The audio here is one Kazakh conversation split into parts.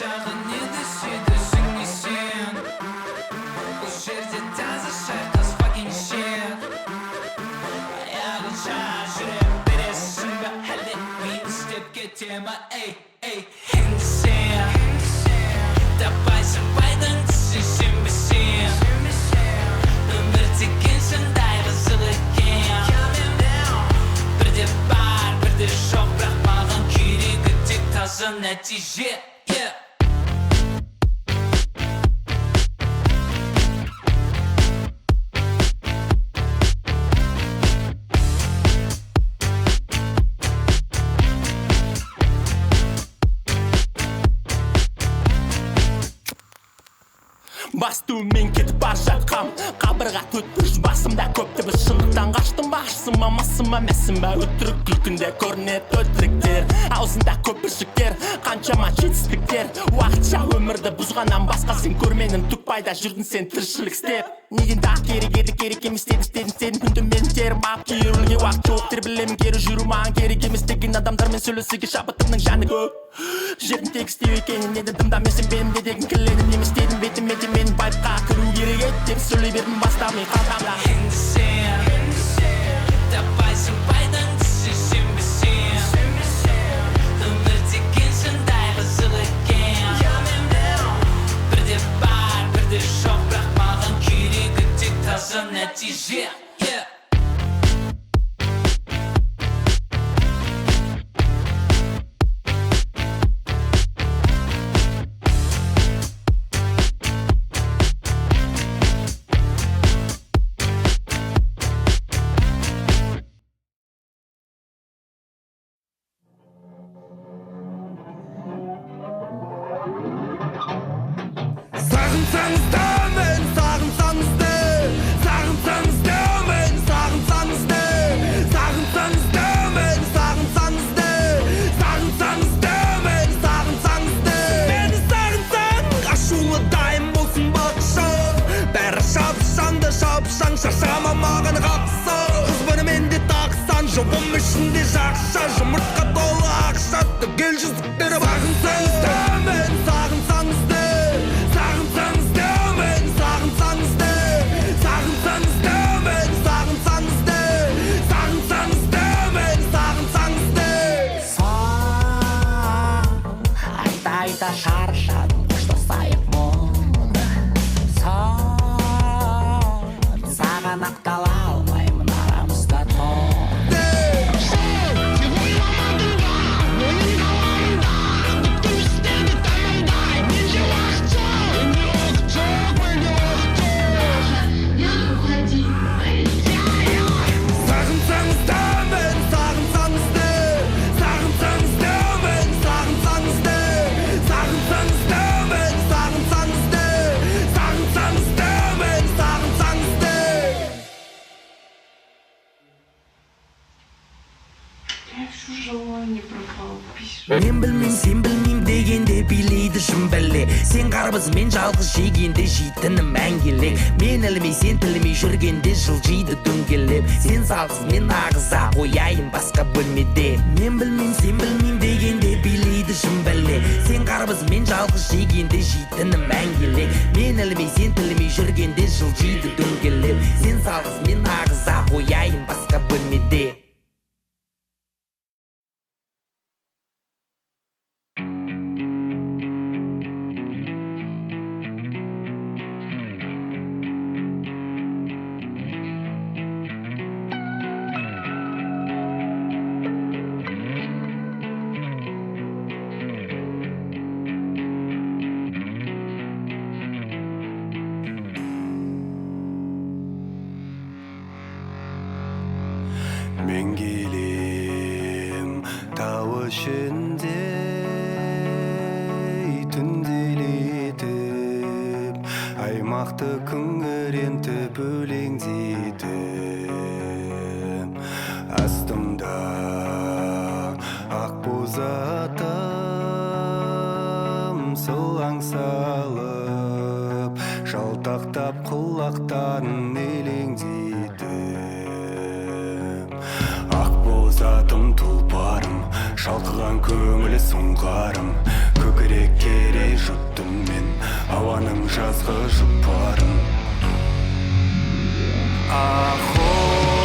саған не деседі сіңе сен бұл жерде таза шайқас fucking shit аяғын шаш жүре бересің бе әлде мен істеп кете ма ей енді сен таппайсың пайдаңды сен бе сен өмір деген сондай қызық екен бірде бар бірде жоқ бірақ маған керегі тек таза нәтиже Бастуымен кетіп бар жатқам қабырға төтбұрыш басымда көп дыбыс шындықтан қаштым ба ашсың ба массың ба мәссің ба өтірік күлкінде көрінеді өтіріктер аузында көп бүршіктер қаншама жетістіктер уақытша өмірді бұзғаннан басқа сен көрменің түк пайда жүрдің сен тіршілік істеп неден да керек еді керек емес істедім күнде мен терім ап кейіруілге уақыт жоқ дер білемін кері жүру маған керек емес деген адамдармен сөйлесуге шабытымның жаны көп жердің тек істеу екенін неден тыңдамайсың бенім не дегің келеді не істедім бетіме де мен байыпқа кіру керек еді деп сөйлей бердім бастаумен қалтамда енді сен таппайсың пайдаңды сен бе сен өмір деген сондай қызық екен бірде бар бірде жоқ бірақ маған керегі тек таза нәтиже шаршама маған қақса қыз бұнымен де тақсан жобым ішінде жақша жұмыртқа толы ақша түгел жүзіктері бағынсаңыз да мен сағынсаңыз да сағынсаңыз да мен сағынсаңыз да сағынсаңыз да мен сағынсаңыз да сағынсаңыз да мен сағынсаңыз да айта шаршадым қоштасайық мұнда саған ақтала алмаймын арамызда мен білмеймін сен білмеймін дегенде билейді шын бәле сен қарбыз мен жалғыз жегенде жейтінім мәңгелек мен ілмей сен тілмей жүргенде жылжиды дөңгелеп сен салғыз мен ағыза қояйын басқа бөлмеде мен білмеймін сен білмеймін дегенде билейді шын бәле сен қарбыз мен жалғыз жегенде жейтінім мәңгелек мен ілмей сен тілмей жүргенде жылжиды дөңгелеп сен салғыз мен ағыза қояйын басқа бөлмеде мен келем тау ішінде түнделетіп аймақты күңірентіп өлеңдетіп астымда ақбоз атым сылаң салып жалтақтап құлақтарын елеңдетіп атым тұлпарым шалқыған көңілі сұңқарым көкірек керек жазғы жұпарын аққуым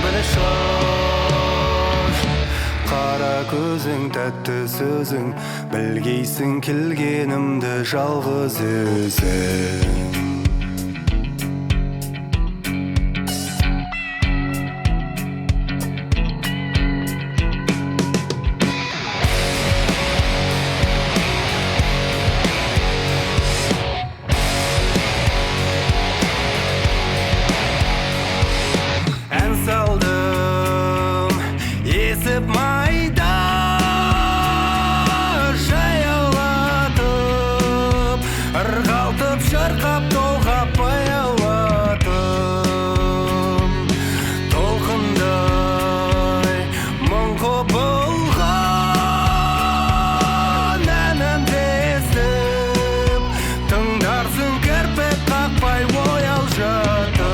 біле шаш қара көзің тәтті сөзің білгейсің келгенімді жалғыз өзің ән салдым есіп майда жаяулатып ырғалтып шырқап толғап баяулатым толқындай мың құбылған әнімді естіп тыңдарсың кірпік қақпай ояу жатып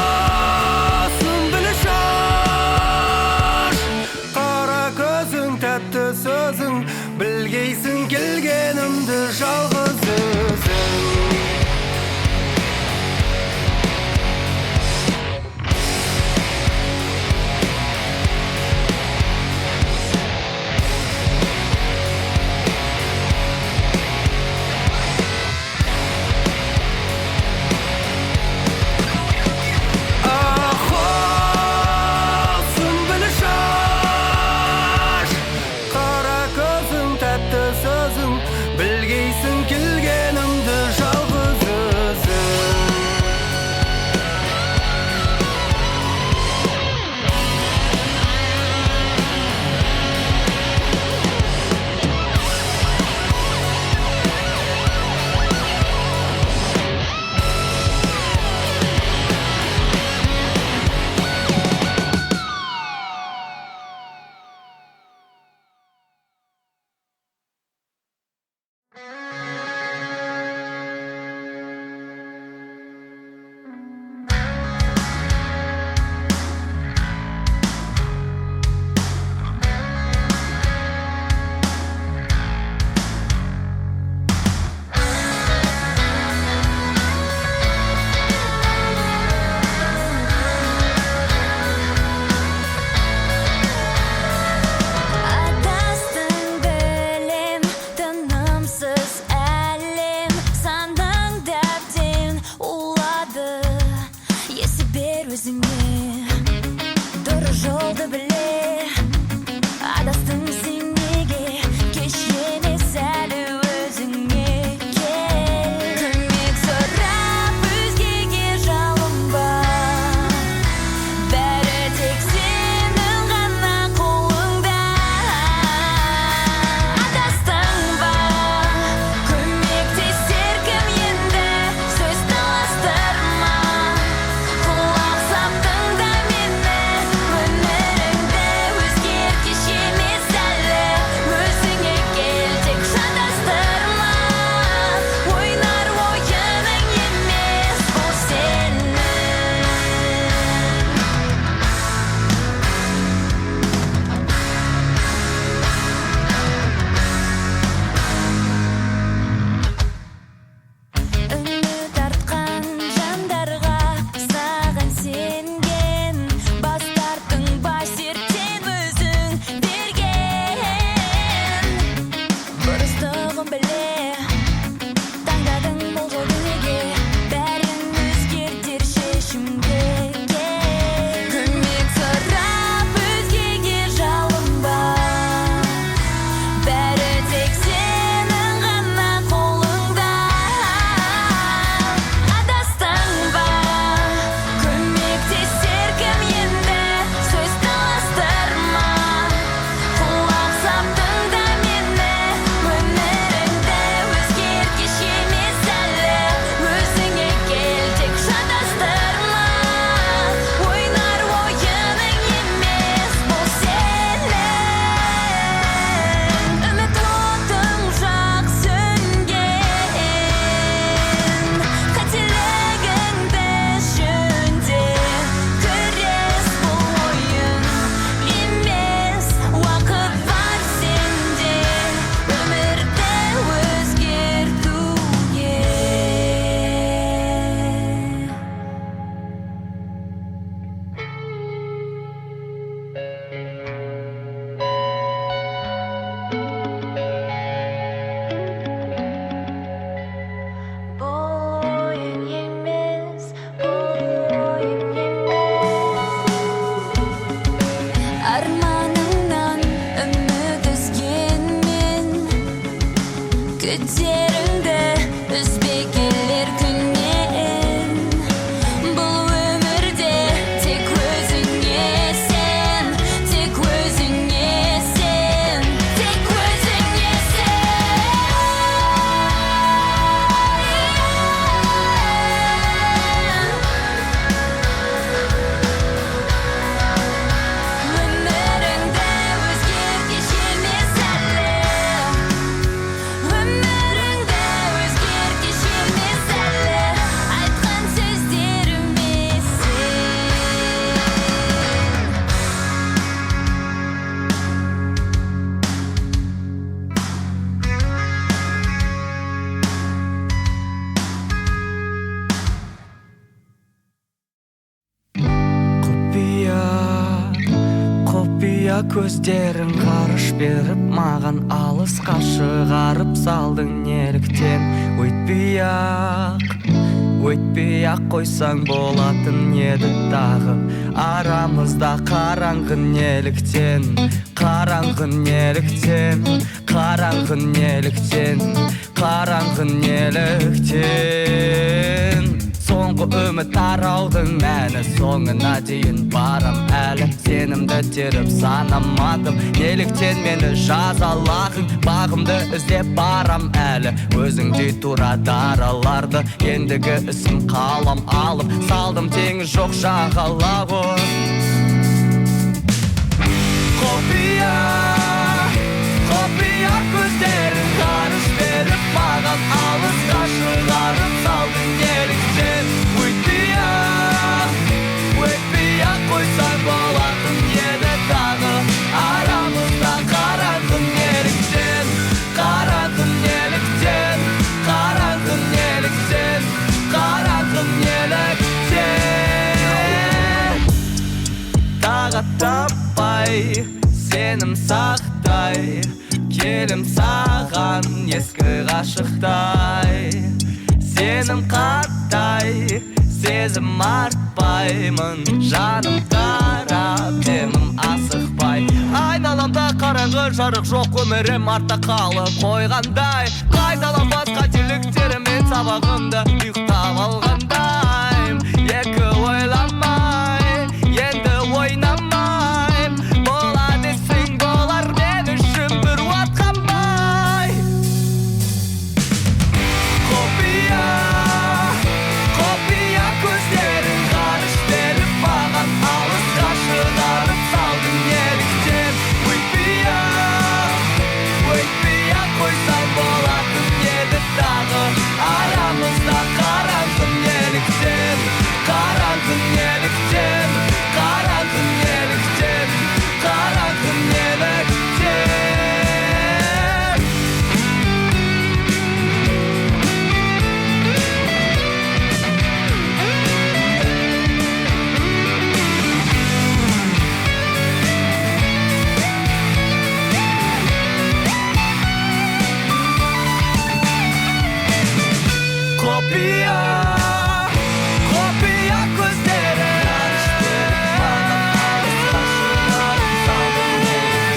аққуым біле шаш көздерің ғарыш беріп маған алысқа шығарып салдың неліктен өйтпей-ақ қойсаң болатын еді тағы арамызда қараңғы неліктен соңғы үміт тараудың мәні соңына дейін барам әлі сенімді теріп санамадым неліктен мені жазалағың бағымды іздеп барам әлі өзіңдей тура дараларды ендігі ісім қалам алып салдым теңіз жоқ жағалауы Қопия көздерің ғарыш беріп маған алысқа шығарып салдың неліктен өйтпей-ақ қойсаң болатын еді тағы арамызда қараңғы неліктен тағы таппай сенім сақтай келім саған ескі ғашықтай сенім қаттай сезім артпаймын жаным қарап демім асықпай айналамда қараңғы жарық жоқ өмірім артта қалып қойғандай қайталанбас қателіктеріммен сабағымда ұйықтап алғандаймын екі ойламай енді ойнамайм бола десең болар мен үшін бір уат қамбай Қопия көздерің ғарыш беріп маған алысқа шығарып салдың неліктен өйтпей-ақ қойсаң болатын еді тағы арамызда қараңғы неліктен Қопия көздерің ғарыш беріп маған алысқа шығарып салдың неліктен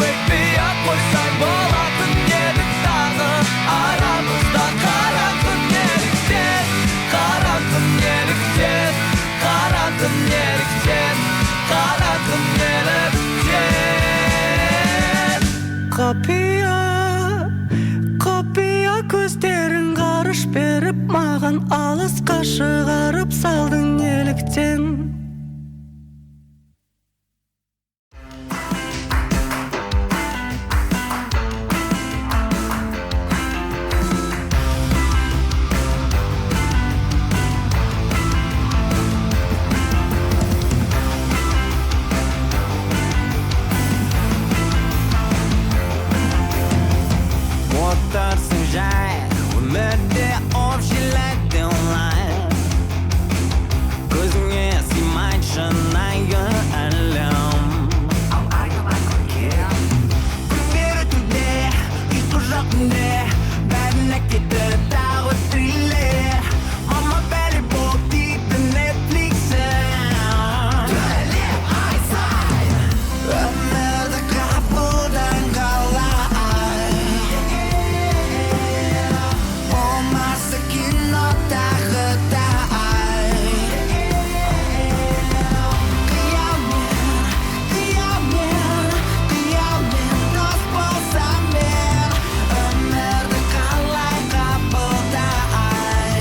өйтпей-ақ қойсаң болатын еді тағы арамызда қараңғы неліктен Қопия көздерің ғарыш беріп маған алысқа шығарып салдың неліктен Отырсың жай өмірде общелікте онлайн көзіңе сыймайды шынайы әлем күндер өтуде ұйқы жоқ түнде бәріне кетті тағы триллер мама бәрі болып дейді Netflix'ен өмірді қабылдан қалай болмасы кино тағы да қиялмен дос болсам мен өмірді қалай қабылдай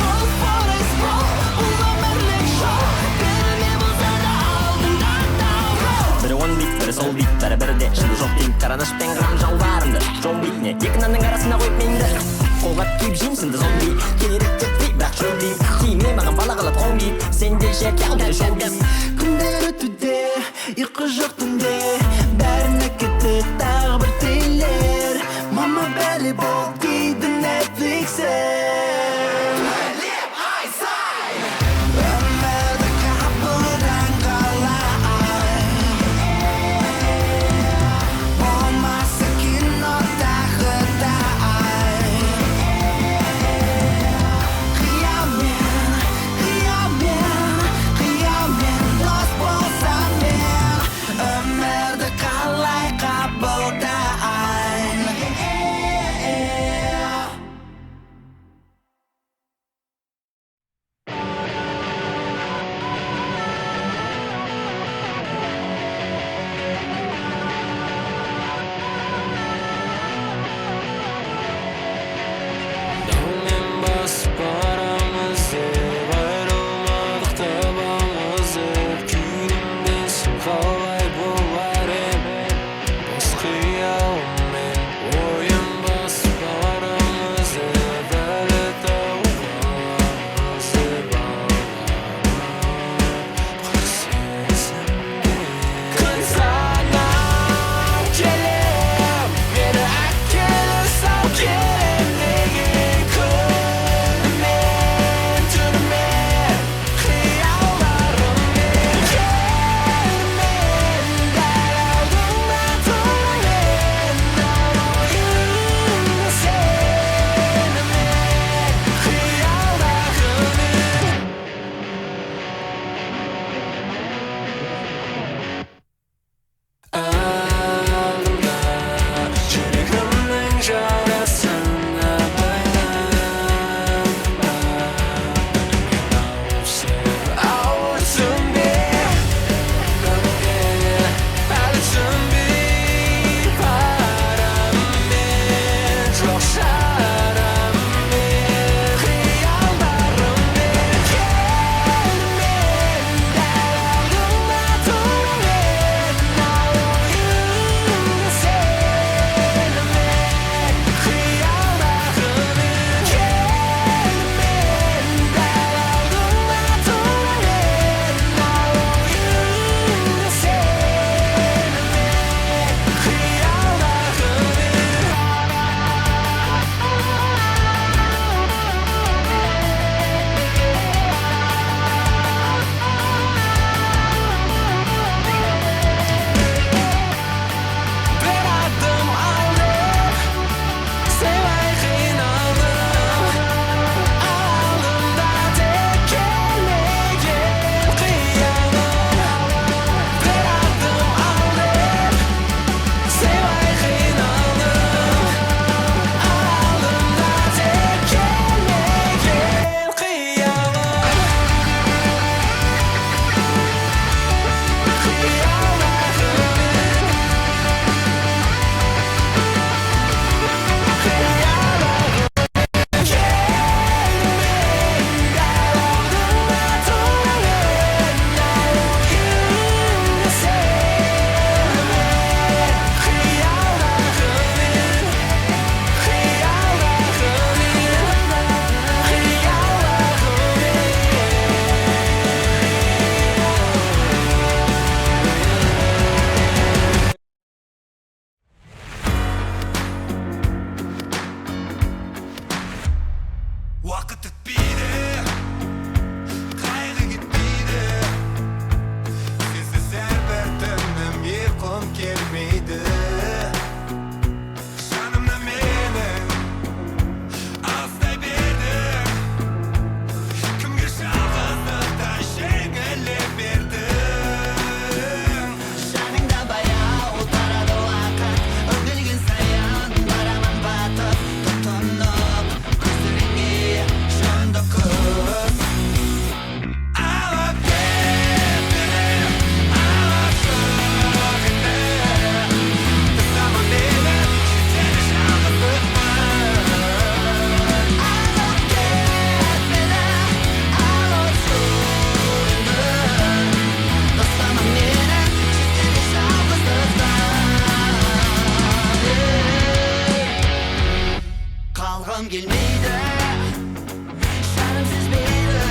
Бұл форест бұл өмірлік шоу бәріне болса да алдыңда тау бірі он бит, бірі сол бит, бәрі-бірі шыны жоқ деймін карандашпен қырам жауларымды жон битіне екі нанның арасына қойып меңді қолғап киіп жеймсіңді зомби керек жетпей бірақ шөлдеймін киіміне маған бала қалады қоңбиіп сендей жерге алды шоу деймін күндер өтпейді қайғы кетпейді сенсіз әрбір түнім ұйқым келмейді жанымда менің алыстай бердің кімге жалғыздықта жеңіле бердің жаныңда баяу тарады уақыт өкілген сайын барамын батып тұтынып көздеріңе жанды қыз алып кет мені алып жоқ ете тастама мені жетеді жалғыздыққа алып кет мені алып жолыңды тастама мені жетеді жалғыздықта қалғым келмейді жаным сезбейді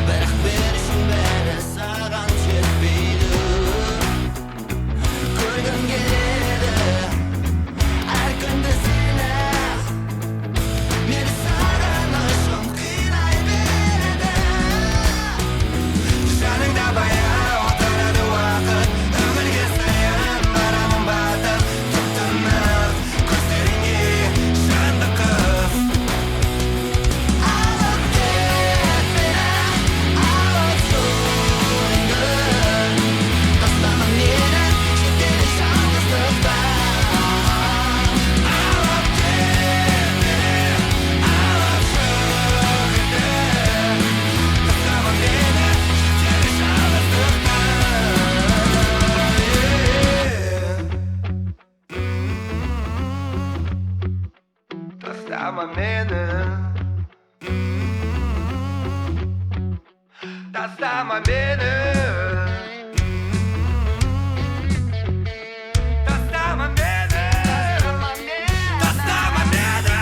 бірақ берішім бәрі саған жетпейді көргім келеді әр күнді сені мені сағынышым қинай береді жаныңда баяу тарады уақыт өмірге саян барамын батып тұтынып көздеріңе жанды қыз алып кет мені алып жолыңды тастама мені жетеді жалғыздықта алып кет мені алып жоқ ете тастама мені жетеді жалғыздықта тастама мені тастама мені тастама мені тастама мені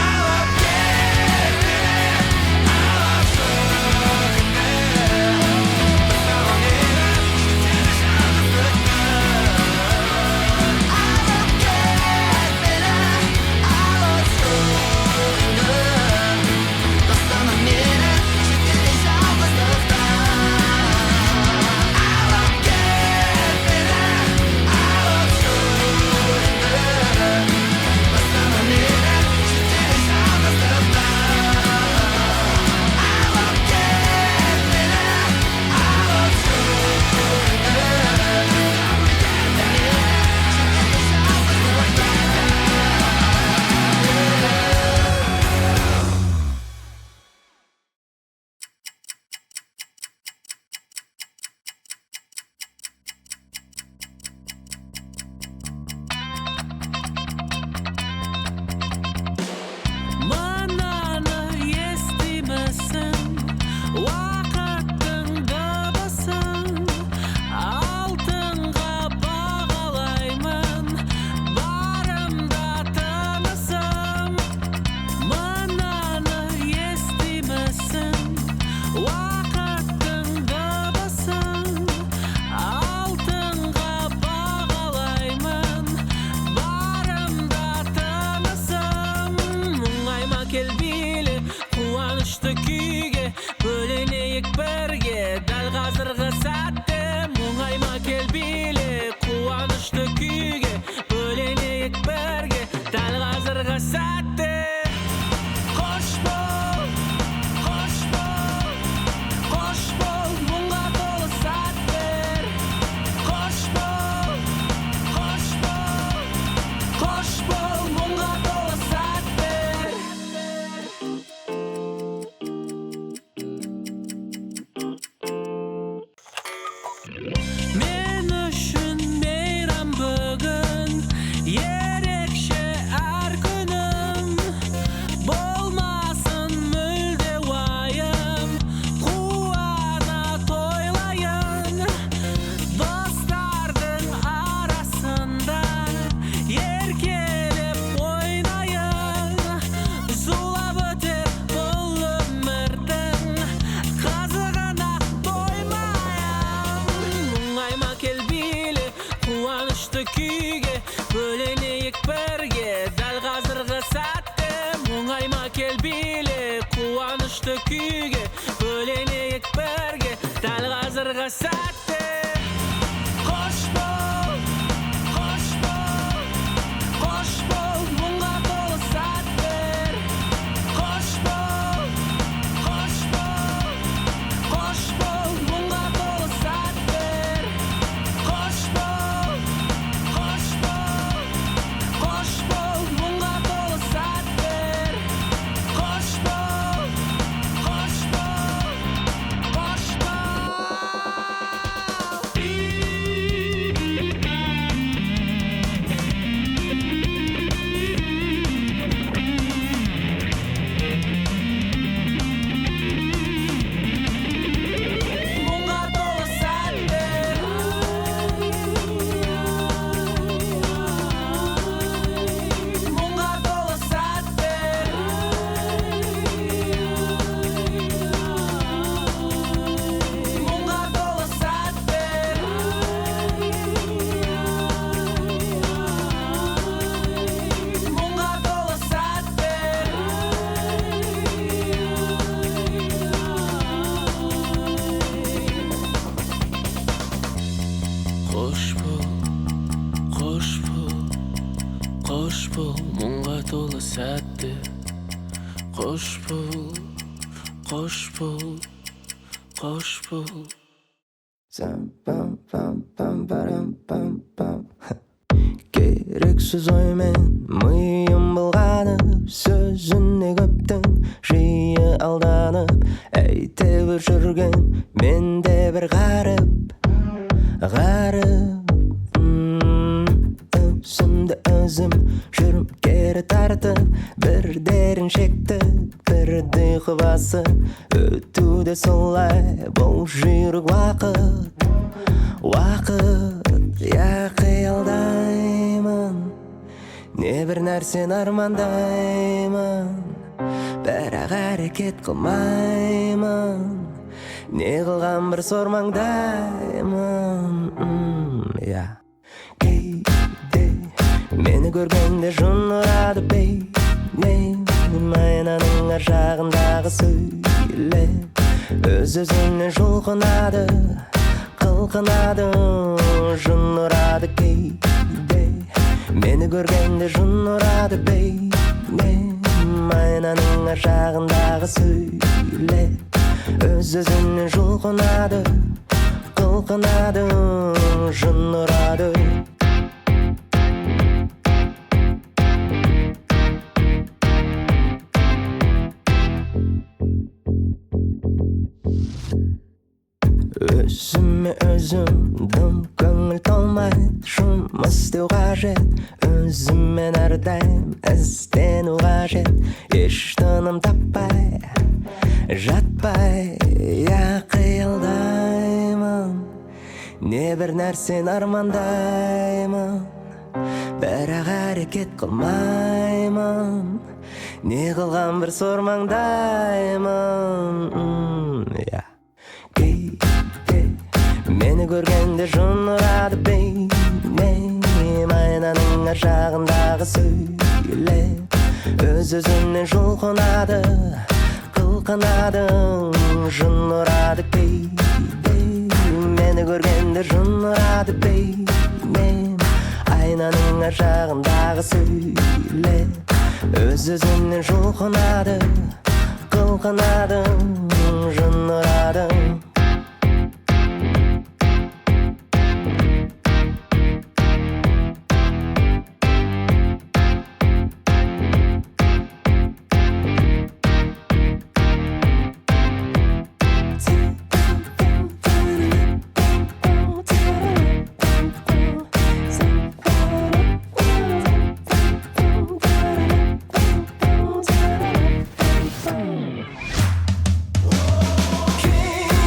алып кет мені алып жоқ ете тастама мені жетеді жалғыздыққа алып кет мені алып жолыңды тастама мені жетеді жалғыздықта кел биле кубанычты күйге бөленейік бірге дәл қазіргі сәтте қош бол қош бол қош бол мұңға толы сәттер қош бол қош бол қош бол мұңға толы сәттер қош бол қош бол қош бол мұңға толы сәттер қош бол қош бол қош мұңға толы сәттер мұңға толы сәттер мұңға толы сәттер мұңға толы сәттер қош бол қош бол қош бол мұңға толы сәттер қош бол қош бол қош бол керексіз оймен миым былғанып сөзіне көптің жиі алданып әйтеуір жүрген менде бір ғаріп өзімді өзім жүрім кері тартып бірдерін шекті бірді басып өтуде солай бұл жүйрік уақыт я қиялдаймын небір нәрсені армандаймын бірақ әрекет қылмаймын не қылған бір сормаңдаймын кейде мені көргенде жын ұрады бейнем айнаның ар жағындағы сөйлеп өз-өзінен жұлқынады қылқынады жын ұрады кейде мені көргенде жын ұрады бейнем айнаның ар жағындағы сөйлеп өз-өзінен жұлқынады қылқынады жын ұрады өзіме өзім дым көңіл толмайды жұмыс істеу қажет өзіммен әрдайым іздену қажет еш тыным таппай жатпай я қиялдаймын небір нәрсені армандаймын бірақ әрекет қылмаймын не қылған бір сормаңдаймын кейде мені көргенде жын ұрады бейнем айнаның ар жағындағы сөйлеп өз-өзінен жұлқынады қылқынады жын ұрады кейде мені көргенде жын ұрады бейнем айнаның ар жағындағы сөйлеп өз-өзінен жұлқынады қылқынады жын ұрады King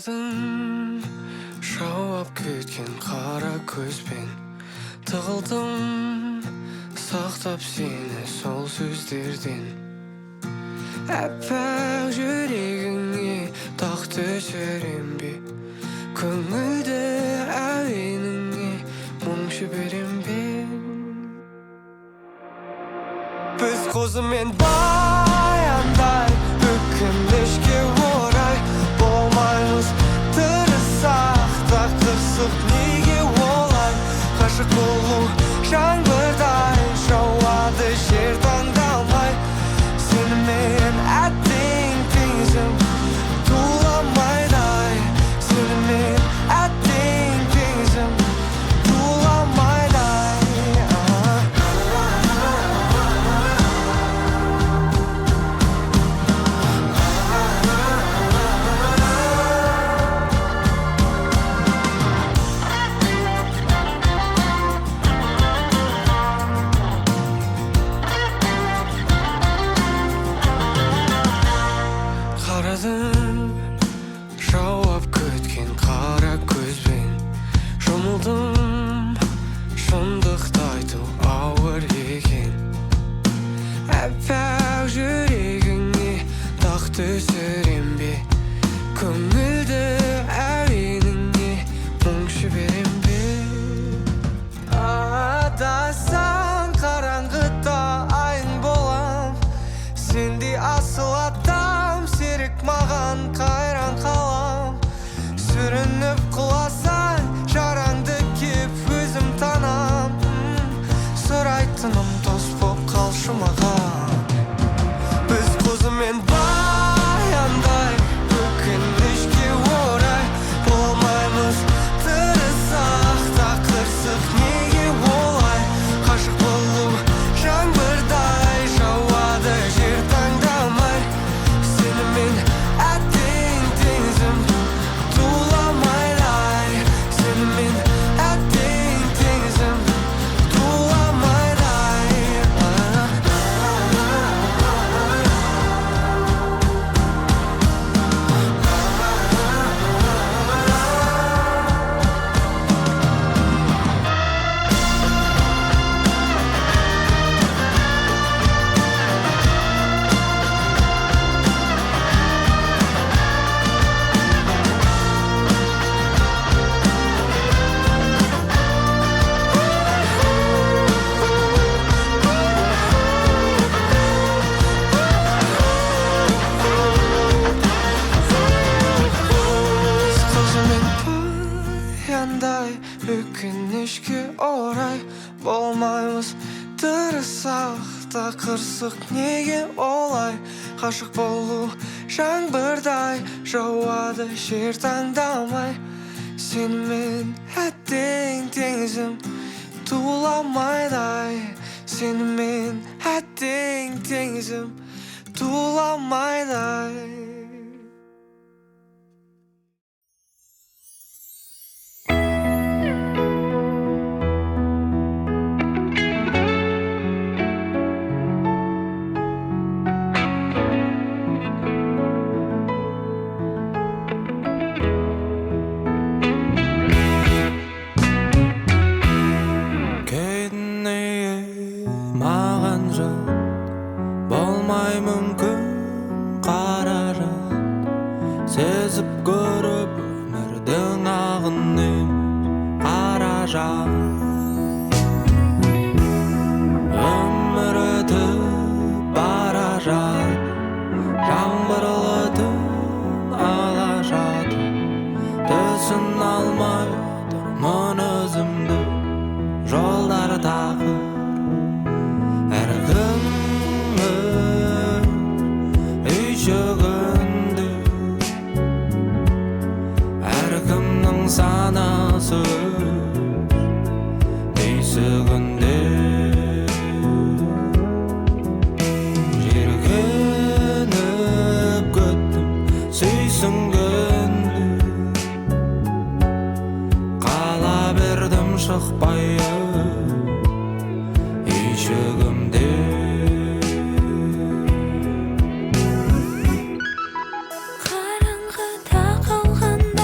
Қарадым жауап күткен қара көзбен, тығылдым сақтап сені сол сөздерден. Әппақ жүрегіңе тақ түсірем бе, көңілді әуеніңе мұң жіберем бе. Біз қозымен баяндай, өкінішке орай болмаймыз тырысақ та қырсық неге олай. Ғашық болу жаңбырдай жауады жер таңдамай, сенімен әттең теңізім туламайдай, сенімен әттең теңізім туламайдай. Қарадым жауап күткен қара көзбен, жұмылдым шындықты айту ауыр екен. Әппақ жүрегіңе тақ түсірем бе, көңілді әуеніңе мұң жіберем бе. Адасаң қараңғыда айың болам, сендей асыл атам серік маған қайран қалам. Сүрініп құласаң жараңды кеп өзім танам, сұрайтыным дос боп қалшы маған. Біз қозымен баяндай, өкінішке орай болмаймыз тырысақ та қырсық неге олай. Ғашық болу жаңбырдай жауады жер таңдамай, сенімен әттең теңізім туламайдай, сенімен әттең теңізім туламайдай. Қозымен баяндай, өкінішке орай болмаймыз тырысақ та қырсық неге олай. Ғашық болу жаңбырдай жауады жер таңдамай, сенімен әттең теңізім туламайдай, сенімен әттең теңізім туламайдай. маған жат болмай мүмкін қаражат, сезіп көріп өмірдің ағынын қаражат. Өмір өтіп бара жат, жаңбырлы түн ала жат, түсін алмай тұрмын өзімді жолдар тағы. Әркімнің санасы бесігінде, жеркеніп күттім сүйсінгенде, қала бердім шықпай үйшігімде. Қараңғыда қалғанда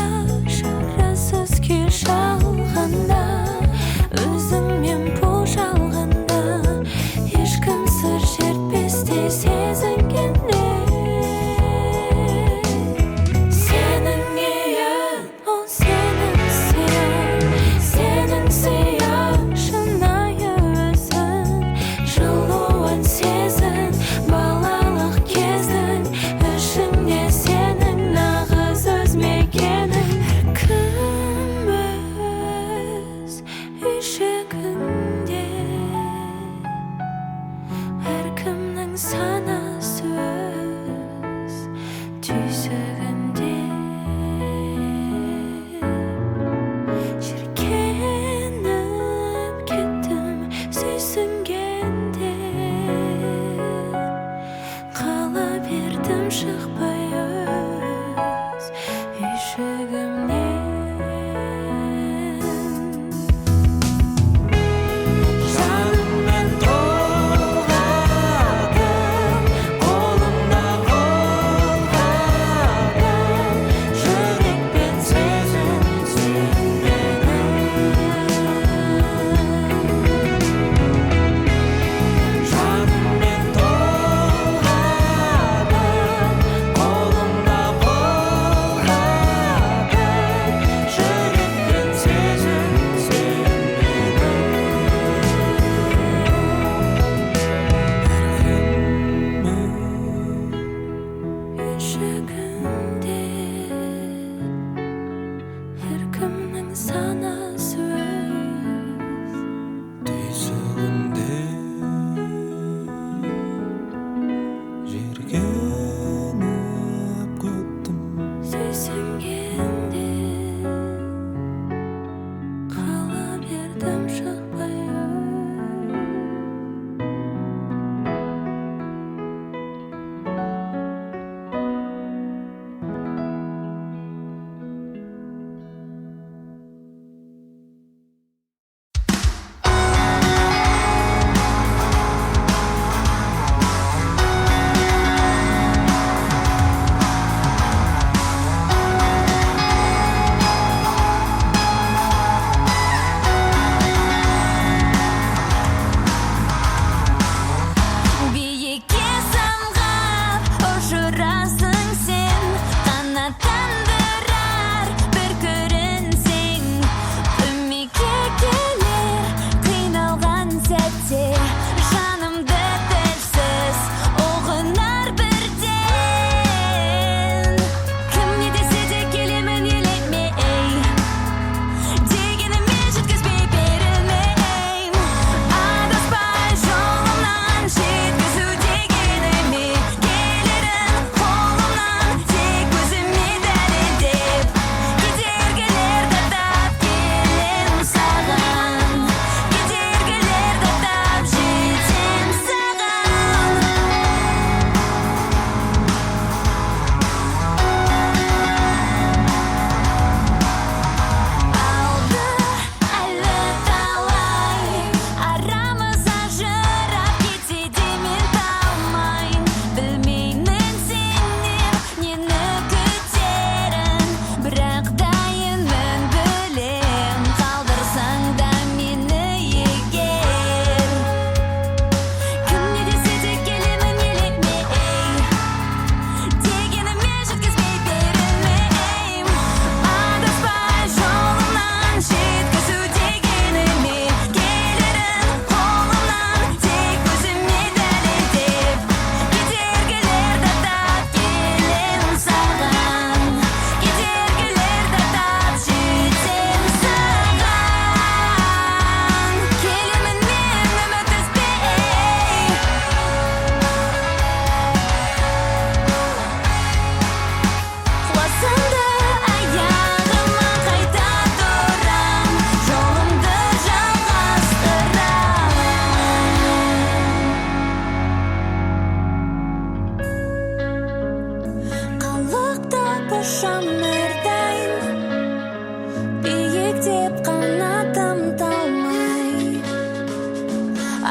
биіктеп қанатым талмай,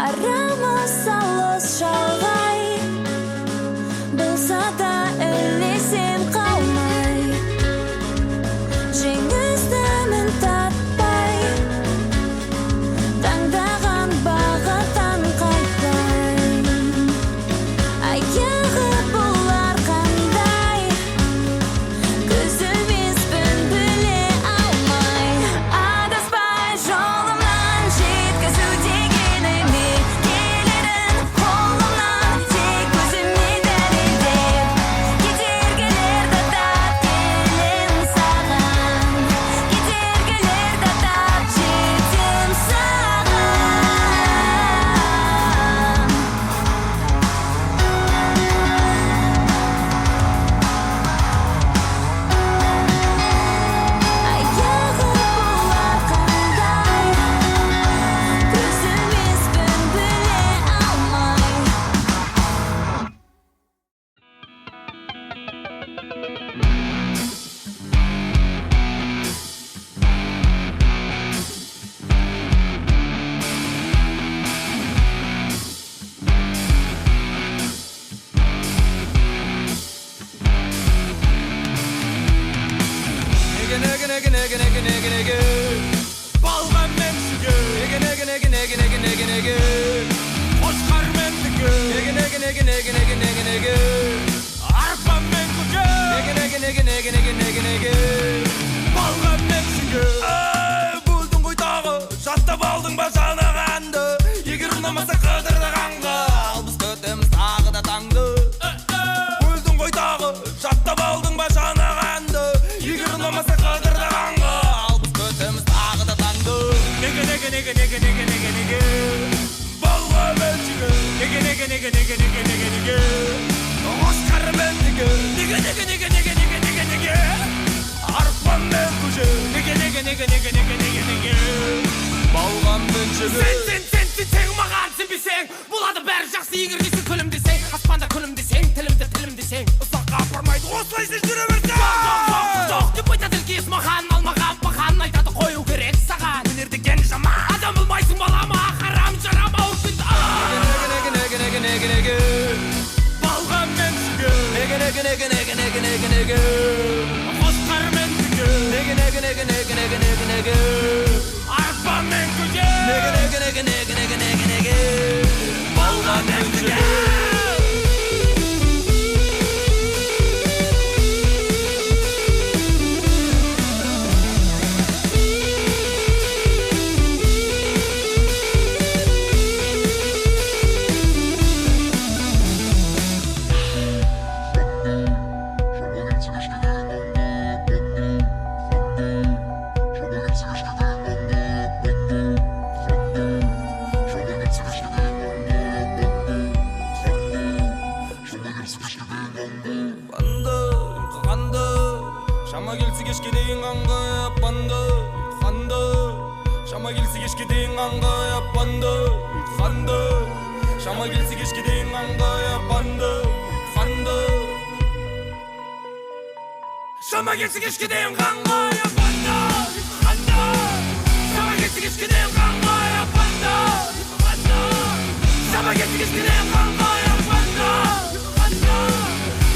арамыз алыс шалғай, болса да ілесем қалмай, жеңістімін татпай, таңдаған бағыттан қайтпай, аяғы болар қандай, көзілмеспін біле алмай, адаспай жолымнан жеткізу дегеніме келерін қолымнан тек өзіме дәлелдеп, кедергілерді тап келем саған, кедергілерді тап жетем саған. Аяғы болар қандай, көзілмеспін біле алмай. Балған мен сүйге қошқар мен түге арпа мен күге балған мен сүйге бөлдің ғой тағы жаттап алдың ба жанағанды егер ұнамаса қыдырғанға ал біз күтеміз тағы да таңды бөлдің ғой тағы жаттап алдың ба жанағанды егер ұнамаса қыдырғанға ал біз күтеміз тағы да таңды неге балға мен сүйге неге қошқар мен түге неге арпа мен көже неге балған мен жігі сен маған сенбесең болады бәрі жақсы егер де сен күлімдесең аспанда күлімдесең тілімдесең ұзаққа апармайды осылайша жүре берсең жоқ деп айтады ілкес маған алмаған баған айтады қою керек саған өнер деген жаман адам болмайсың балама харам жарам ауыр күнді неге балған мен сүйге неге қошқар мен түге неге арпа мен көже неге балған мен түге Шама келсе кешке дейін қанға яппанды ұйқанды Шама келсе кешке дейін қанға яппанды ұйқанды Шама келсе кешке дейін қанға яппанды ұйқанды Шама келсе кешке дейін қанға яппанды ұйқанды Шама келсе кешке дейін қанға яппанды ұйқанды Шама келсе кешке дейін қанға яппанды ұйқанды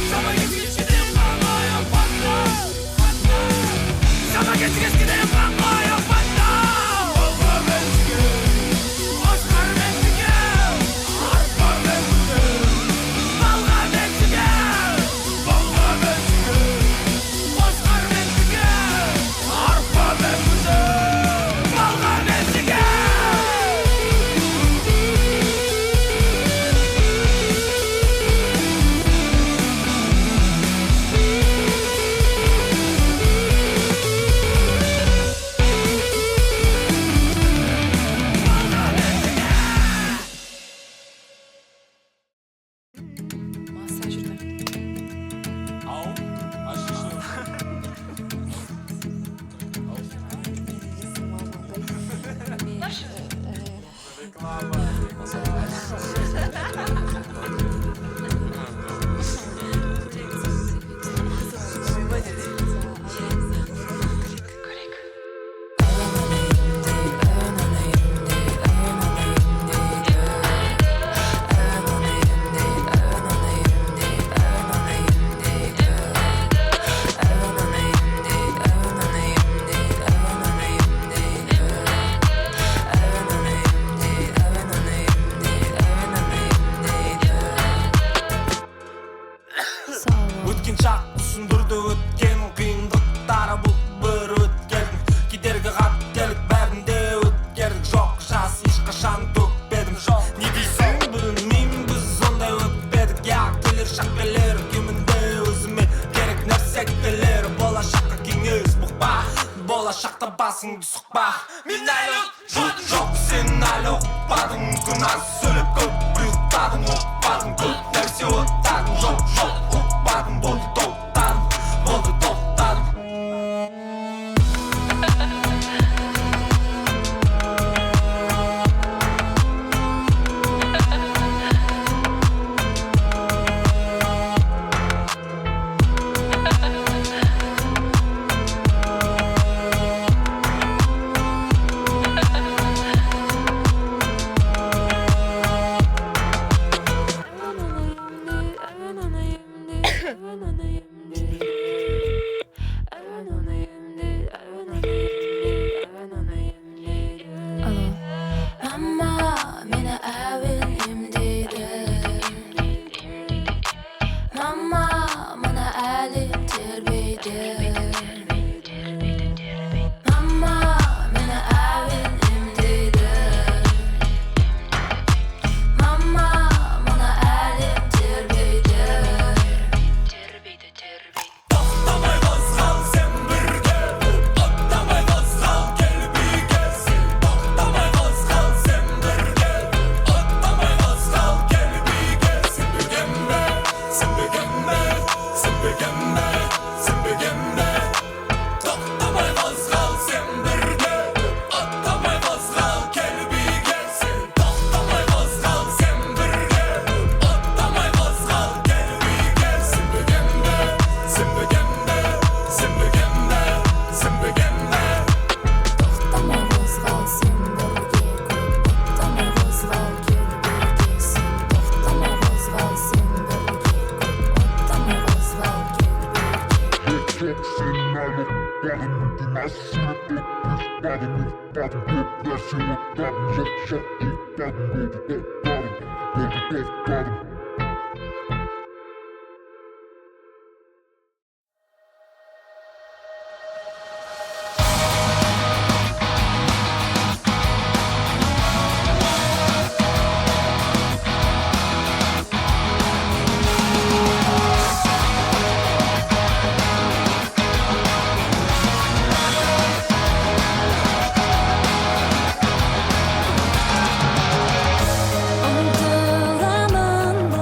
Шама келсе кешке дейін қанға яппанды Шама келсе кешке дейін қанға яппанды Балға мен түге қошқар мен түге арпа мен түге балға мен түге қошқар мен түге арпа жақта басыңды сұқпа. Мен әлі жоқ, сен әлі ұқпадың. Күн аз сөйлеп көп ұйықтадың, ұқпадың. Көп нәрсе оттадың, жоқ, ұқпадың. Болды тоқтадың. Mama, meni əvinim deydi. Mama, mana əlim terbeydi. Mama, meni əvinim deydi. Mama, mana əlim terbeydi. Toxtamay qozğal sen birge, ottamay qozğal gel birge. Toxtamay qozğal sen birge, ottamay qozğal gel birge. Sen birgembe, sen birgembe, sen birgembe, sen birgembe. Toxtamay qozğal sen birge, ottamay qozğal gel birge. Toxtamay qozğal sen birge, ottamay qozğal gel birge. Sen birgembe, sen birgembe, sen birgembe, sen birgembe. Toxtamay qozğal sen birge, ottamay qozğal gel birgesin. Toxtamay qozğal sen birge, ottamay qozğal gel birge. Unutulamın bu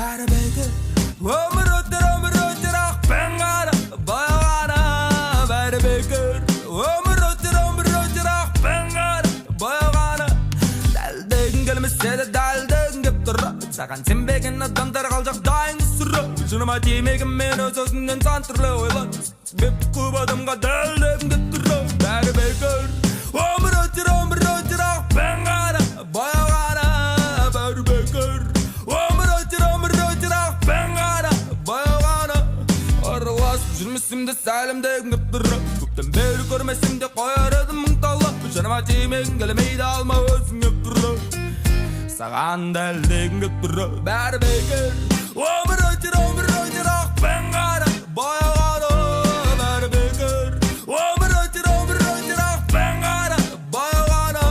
бәрібір өмір өтер ақ пен қара баяғана бәрібір өмір өтер ақ пен қара баяғана дәлдегің келмесе де дәлдегің кеп тұр саған сенбеген адамдар қалжақ дайын сұра жыныма тимеген мен өз өзімнен сан түрлі ойлар себеп көп адамға дәлдегің кеп тұр бәрібір өмір өтер ақ пен қара баяғана бәрібір өмір өтер ақ пен қара баяғана араласып жүрмесімде сәлемдегің кеп тұр көптен бері көрмесімде қояр едім мың талап жаныма тимегің келмейді алма өзің кеп тұр саған дәлдегің кеп тұр бәрібір өмір өтер ақ пен қара баяғана бәрібір өмір өтер ақ пен қара баяғана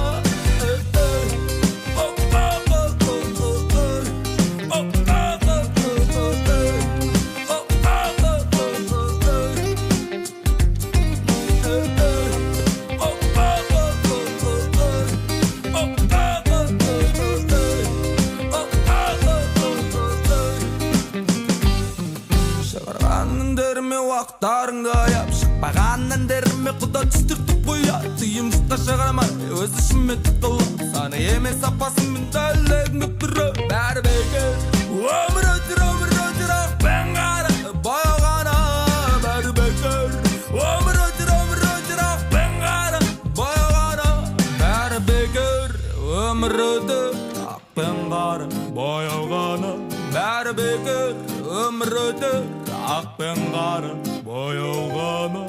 уақыттарыңды аяп шықпаған әндеріме құда түстіртіп қояды тыйым жұтқа шығармай өз ішіме тұтылып саны емес сапасымен дәлдегің кеп тұр бәрібір өмір өтер ақ пен қара баяғана бәрібір өмір өтер ақ пен қара баяғана бәрібір өмір өтер ақ пен қара баяғана бәрібір өмір өтер ақ пен қара баяғана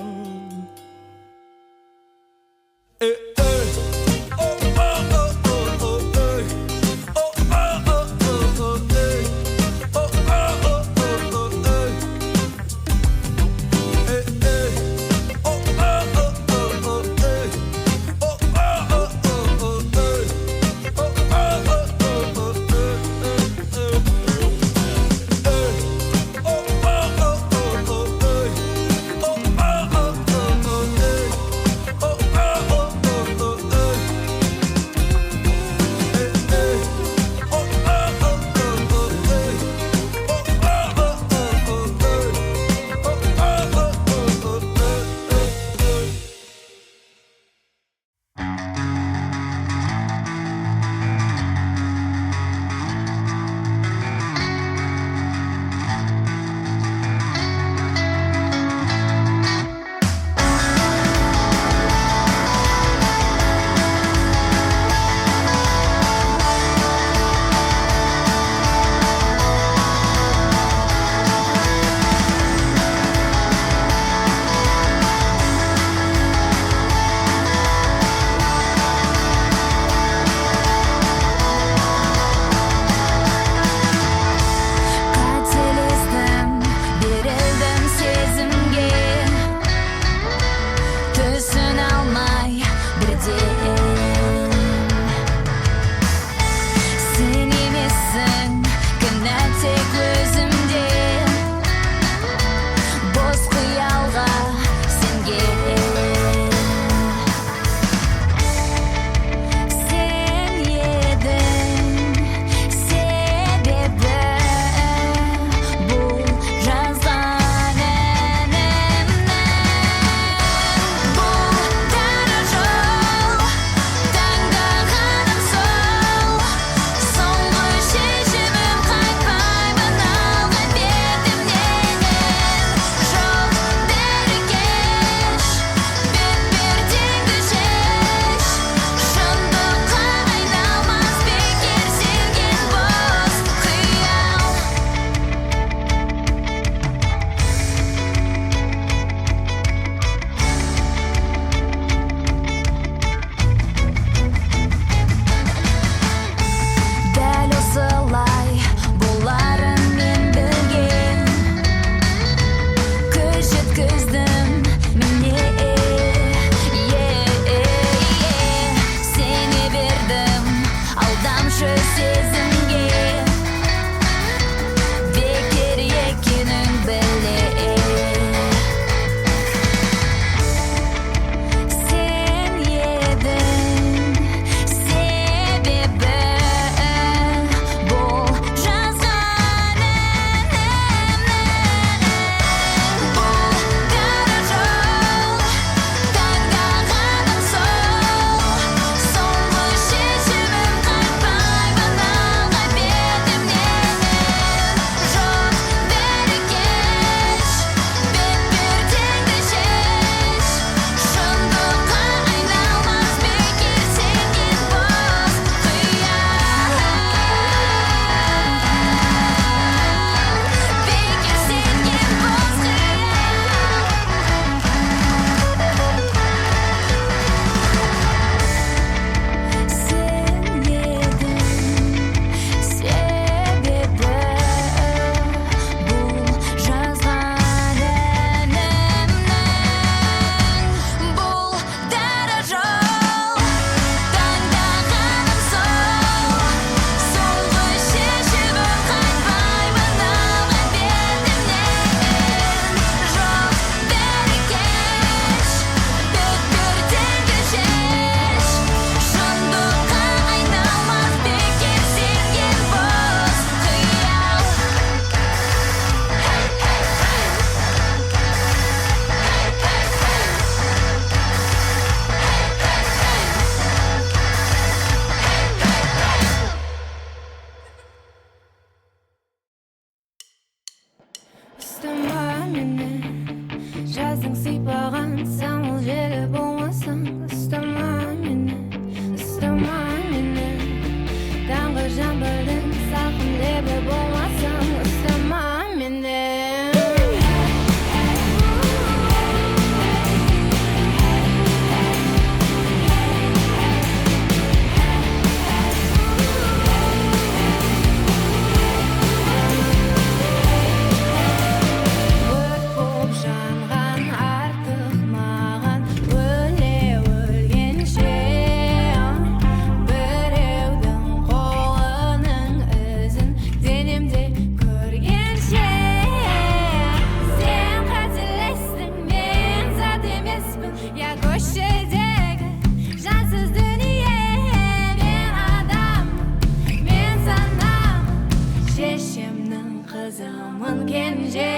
sağın kence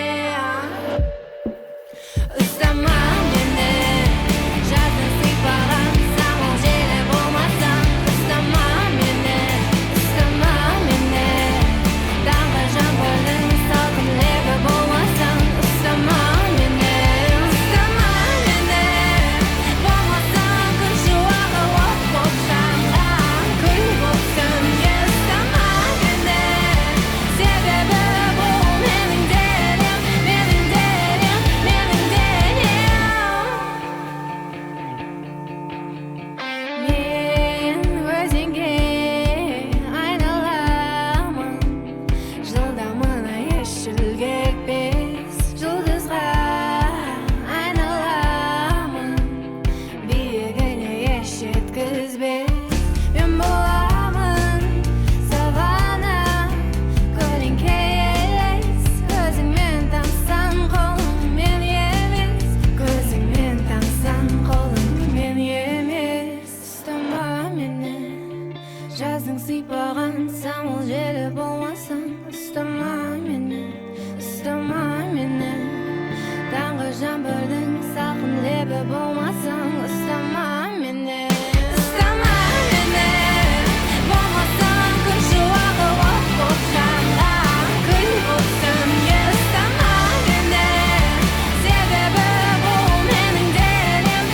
Istama meni Жаздың сыйпаған самал желі болмасаң Istama meni Таңғы жаңбырдың салқын лебі болмасаң Istama meni Болмасаң күн шуағы от боп жанған күн бопсың Istama meni Себебі бұл менің денем Мен өзіңе айналамын Жылдамына еш жүргекпес Жұлдызға айналамын Биігіне еш жеткізбес Мен боламын савана Көлеңке елес Көзіңмен тамсаң қолың мен емес Көзіңмен тамсаң қолың мен емес Ұстама мені Жаздың сыйпаған самал желі болмасаң Ұстама мені Таңғы жаңбырдың салқын лебі болмасаң Ұстама мені Болмасаң күн шуағы от боп жанған күн бопсың Ұстама мені Себебі бұл менің денем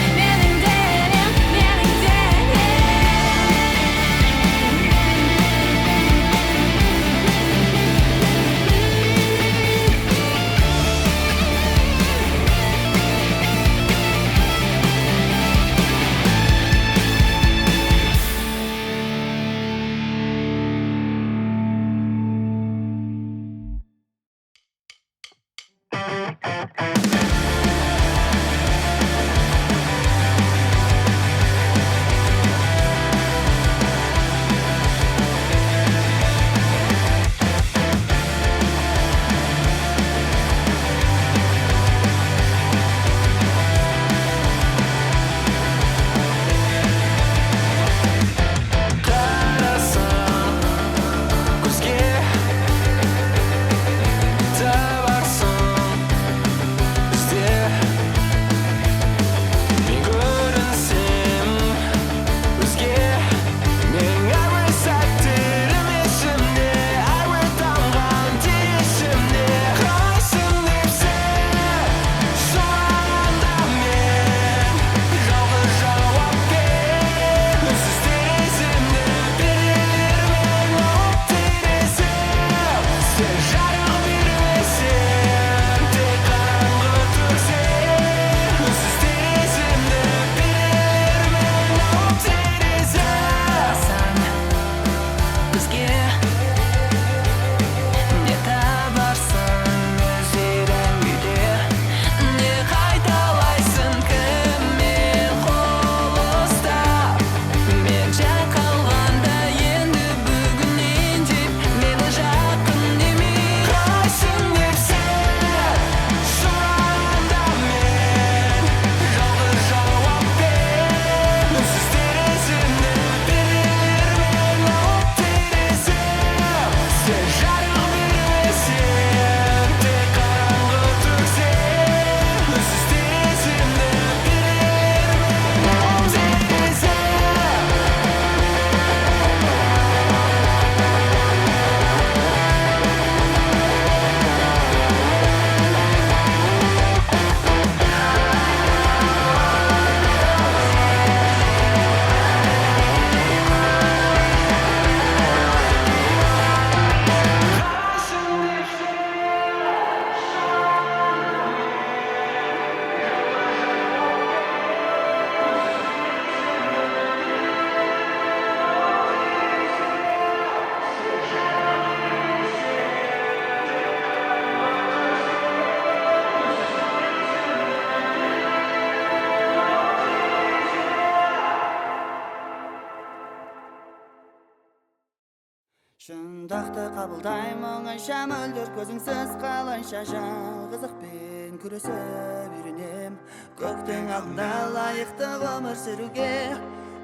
Шындықты қабылдаймын айша мөлдір көзіңсіз қалайша жалғыздықпен күресіп үйренем көктің алдында лайықты ғұмыр сүруге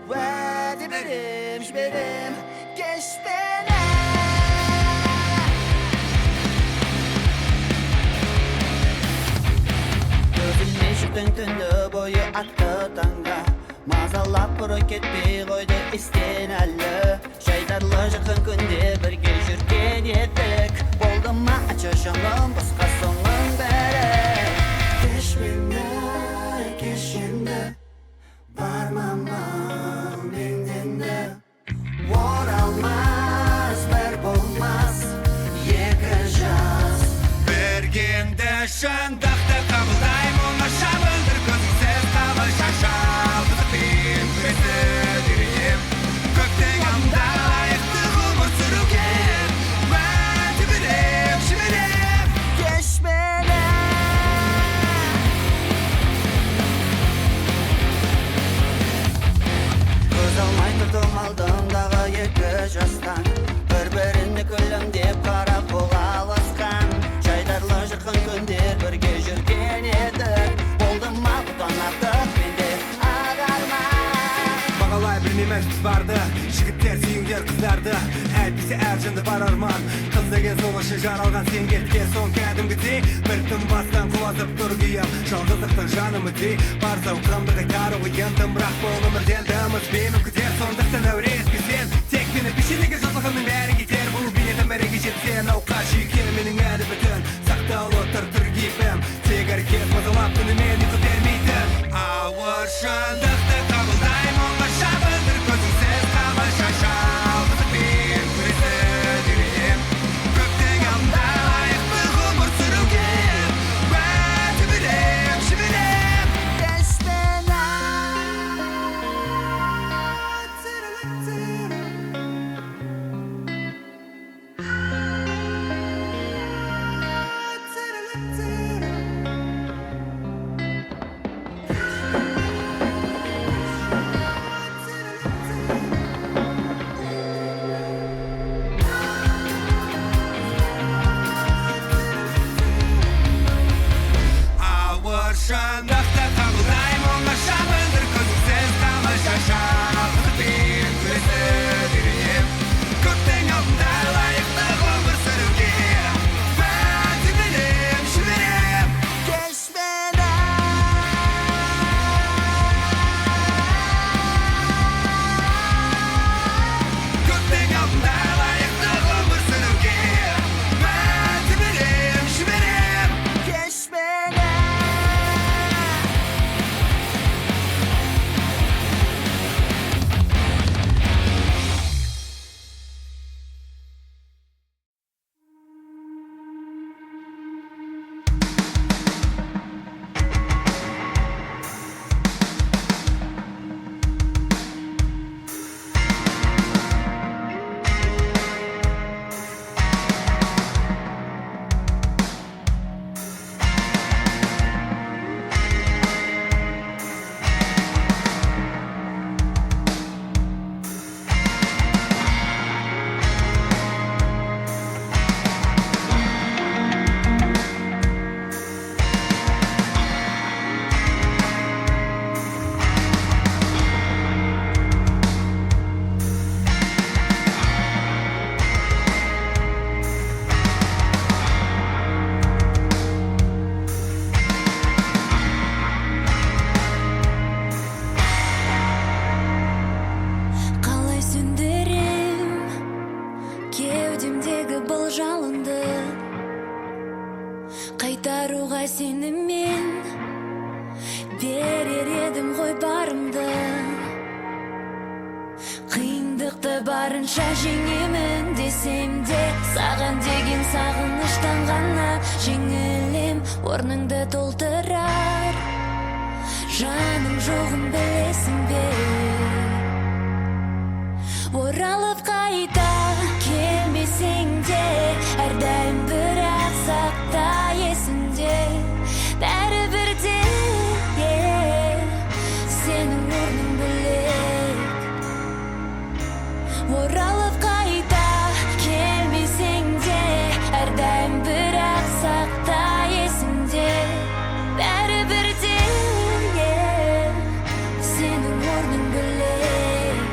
уәде берем жіберем кеш мені Ағалап бұры кетпей қойды істен әлі Жайдарлы жатқан күнде бірге жүрген едік Болды ма ачашаным басқа соңың бәрі Кеш мені, кеш енді Бармама менденді Оралмас, бір болмас Екі жас Бергенді шындықты қабылдайм оңаша мөлдір көзіңсіз тамаша шалдықпен күресіп үйренем көктен анда лайықты ғұмыр сүруге уәде берем жіберем Кеш мені Көз алмай тұрдым алдымдағы екі жастан Бір-біріне күлімдеп қарап қол алысқан Жайдарлы жырқын күндер бірге жүрген едік Болды ма бұдан артық менде ағарма Бағалай білмейміз біз барды жігіттер сүйіңдер қыздарды әйтпесе әр жынды бар арман қыз деген сол үшін жаралған сен кеткен соң кәдімгідей бір тым бастан құлазып тұр күйім жалғыздықтың жаным өтей бар зауқымды қайтару ойын тым бірақ бұл өмірден дым үзбеймін күтер сондықтан әуре еспесен тек мені пешенеге жазылғанның бәрі кетер бұл бейнетім мәреге жетсен ауқа жүйке менің әлі бүтін сақтаулы тұр кейпім тек әрекет мазалап күнімен ұйқы бермейтін ауыр шындықты қабылдайм оңаша мөлдір көзіңсіз тамаша шалдықпен күресіп үйренем көктен анда лайықты ғұмыр сүруге уәде берем жіберем Кеш мені ауыр шындықты қабылдайм оңаша мөлдір көзіңсіз тамаша шалдықпен күресіп үйренем көктен алдында лайықты ғұмыр сүруге уәде берем жіберем Кеш мені көктен алдында лайықты ғұмыр сүруге уәде берем жіберем Кеш мені Қалай сөндірем кеудемдегі бұл жалынды қайтаруға сеніммен берер едім ғой барымды қиындықты барынша жеңемін десем де саған деген сағыныштан ғана жеңілем орныңды толтырар жаның жоғын білесің бе оралып қайта келмесең де әрдайым бірақ сақта есіңде бәрібір де сенің орның бөлек оралып қайта келмесең де әрдайым бірақ сақта есіңде бәрібір де сенің орның бөлек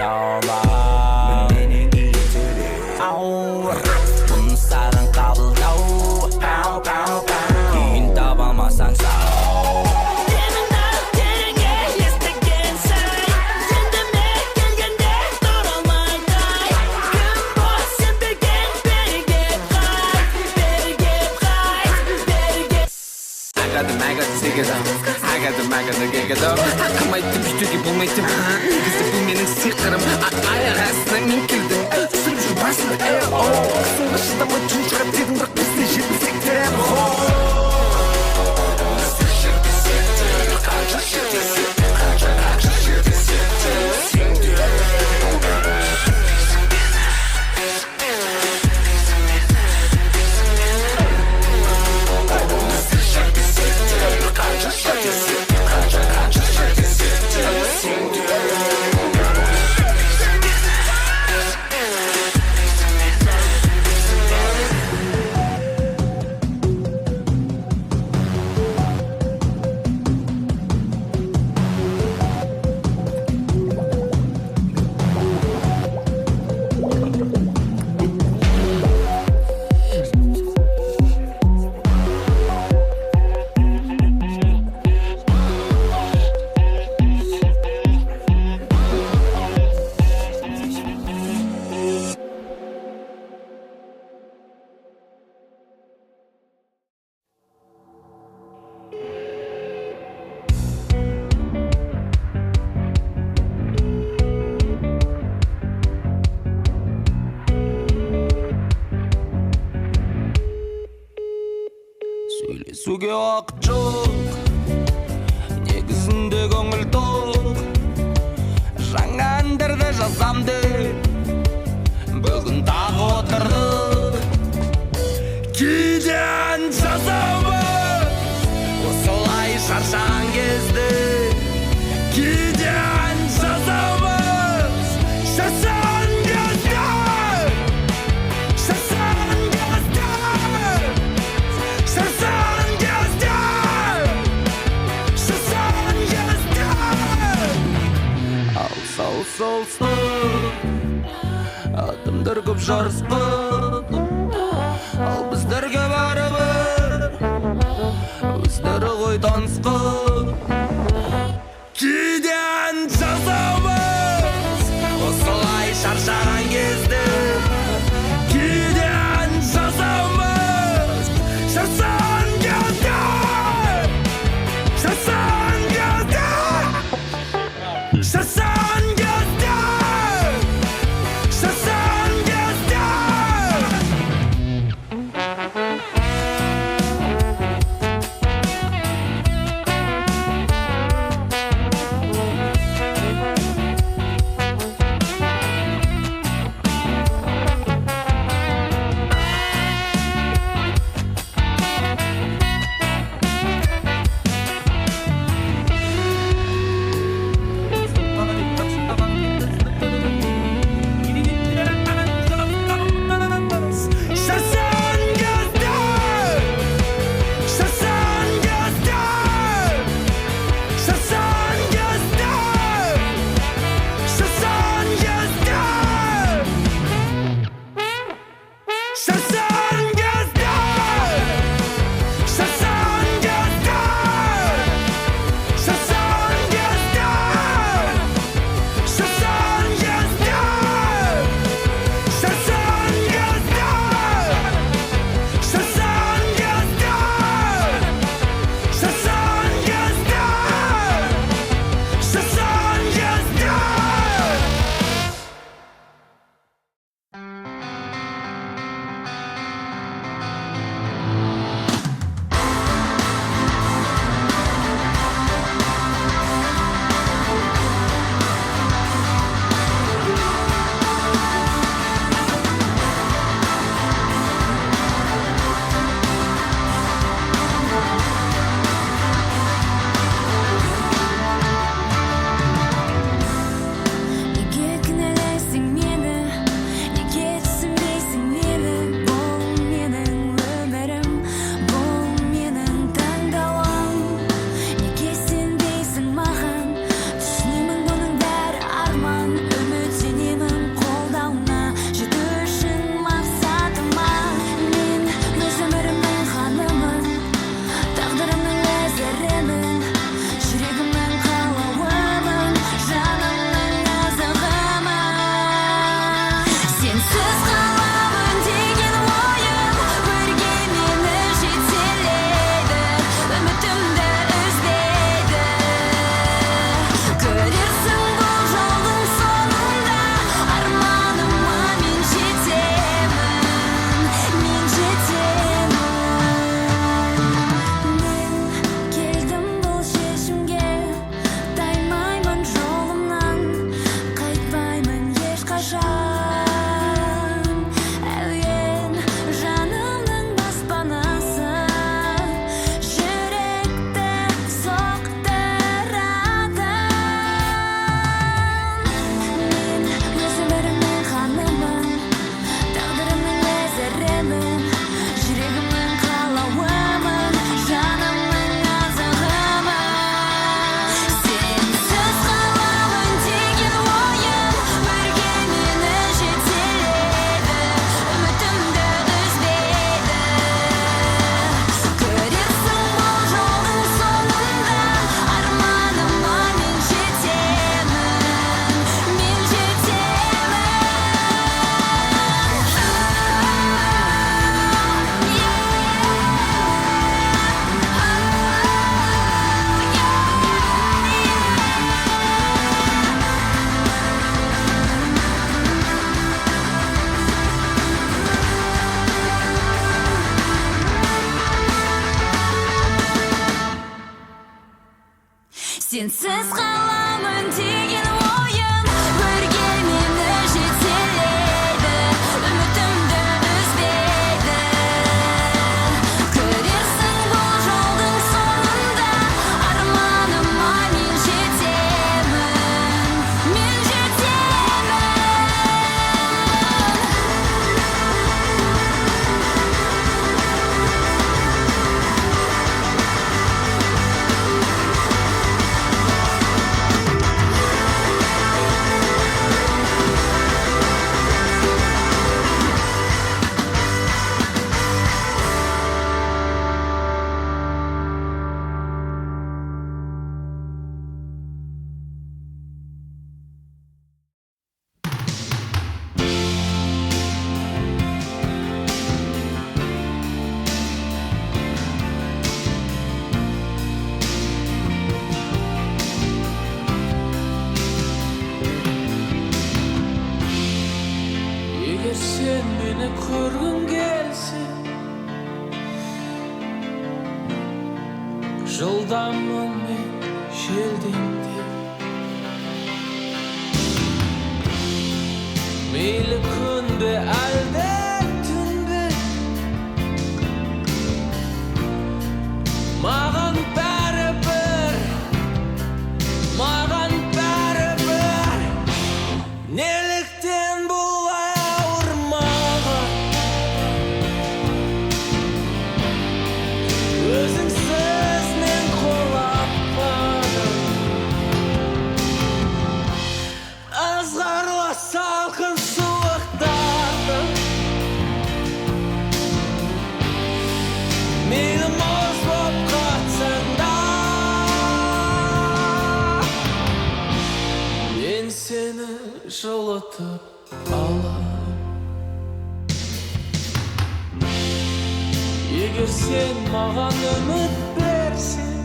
таба менен кийинчерек буну саган кабылдау кийин таба алмасаң сау I акымайтып жүйтуге болмайтын негізі бұл менің сиқырым аяқ астынан мен келдім түсіріп жүр басымды қысымға шыдамай түн шығарып дедім бірақ бізде жетпесек те сөйлесуге уақыт жоқ негізінде көңіл тоқ жаңа әндерді жазам деп бүгін тағы отырдық кейде ән жазамыз осылай шаршаған кезде кейде ән жазамыз шаршаған кезде шаршаған кезде шаршаған кезде шаршаған кезде алыс солтүстік адамдар көп жарыспақ ал біздерге барыбір өздері ғой танысқақ кейде ән жазамыз осылай шаршаған кезде кейде ән жазамыз шаршаған кезде шаршаған кезде шаршаған кезде шаршаған кезде сенсіз қаламын деген ойым бірге мені жетелейді үмітімді үзбейді көрерсің бұл жолдың соңында арманыма мен жетемін Егер сен мені көргің келсе жылдаммын мен желдеңде мейлі күн бе әлде түн бе маған бәрібір неліктен бұлай ауыр маған өзіңсіз мен қолаппадым ызғарлы салқын суықтарды мейлі мұз боп қатсаң да мен сені жылытып алам егер сен маған үміт берсең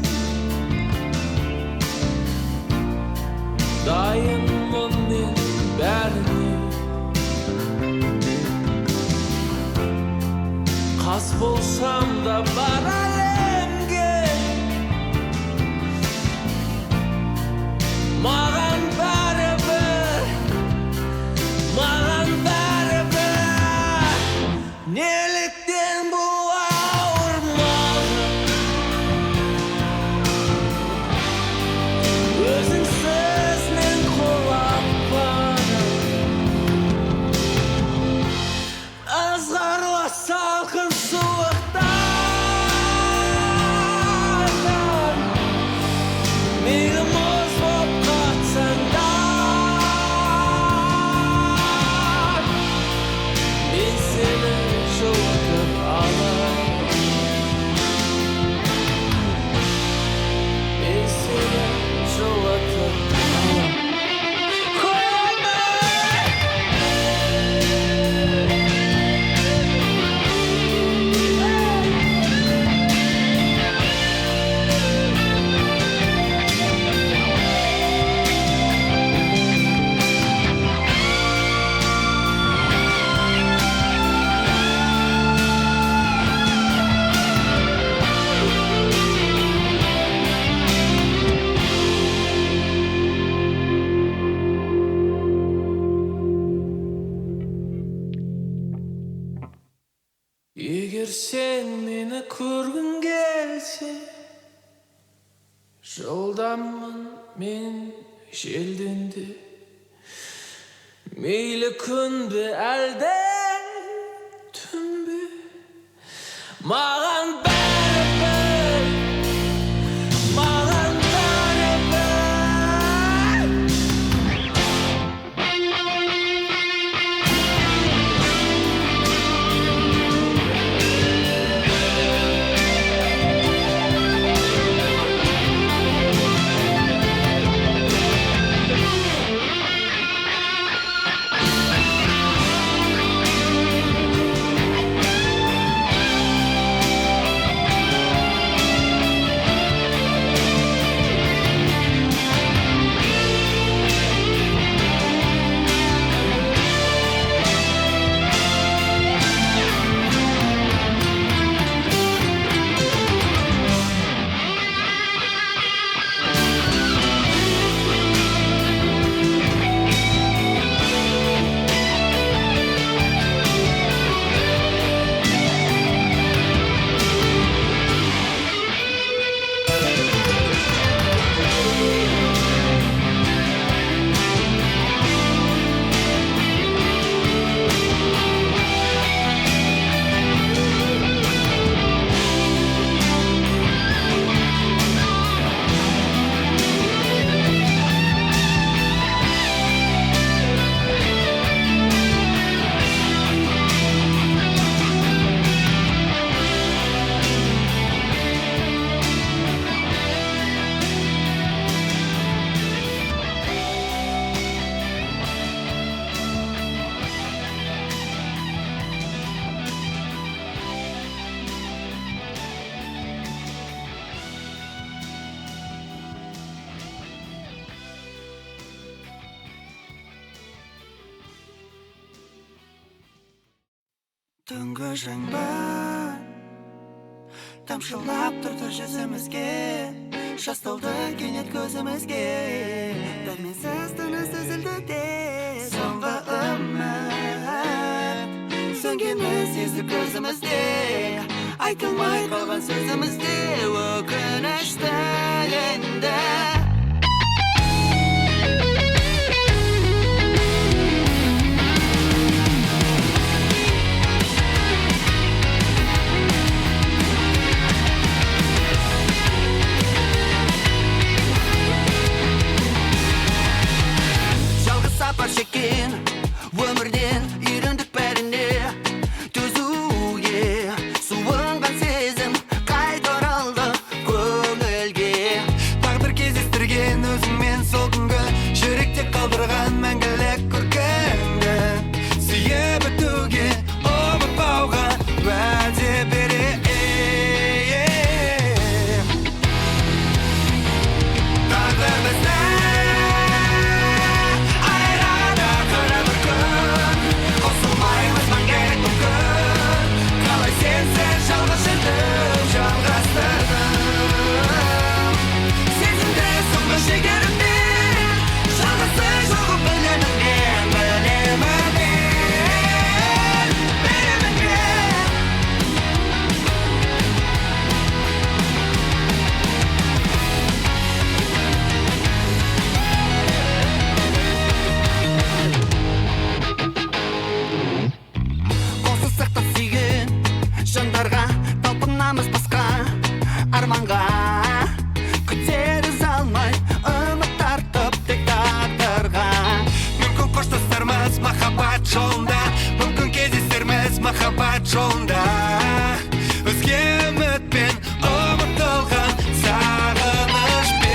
дайынмын мен бәріне қас болсам да бар әлемге маған бәрібір неліктен бұл ауыр маған өзіңсіз мен қолаппадым ызғарлы салқын суықтардан мейлі мұз боп қатсаң да мен сені жылытып алам мен сені жылытып алам егер сен мені көргің келсе жылдаммын мен желден де мейлі күн бе әлде түн бе маған бәрібір Түнгі жаңбыр тамшылап тұрды жүзімізге, жастолды кенет көзімізге. Дәрменсіз тыныс үзілді де, соңғы үміт сөнгені сезді көзімізде. Айтылмай қалған сөзімізде өкінішті енді. Сапар шеккен өмірден үйрендік бәріне төзуге, суынған сезім қайта оралды көңілге. Тағдыр кездестірген өзіңмен сол күнгі, жүректе қалдырған мәңгілік көркіңді сүйіп өтуге, ұмытпауға уәде берем. Тағдыр бізді арманға күтеріз алмай үміт артып тек тағдырға. Мүмкін қоштасармыз махаббат жолында, мүмкін кездесерміз махаббат жолында. Өзге үмітпен ұмытылған сағынышпен.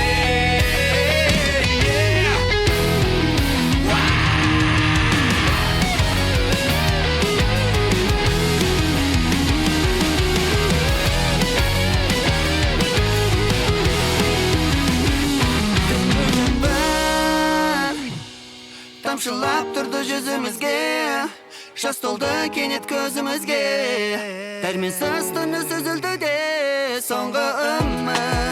Тамшылап тұрды жүзімізге, жас толды кенет көзімізге. Дәрменсіз тыныс үзілді де, соңғы үміт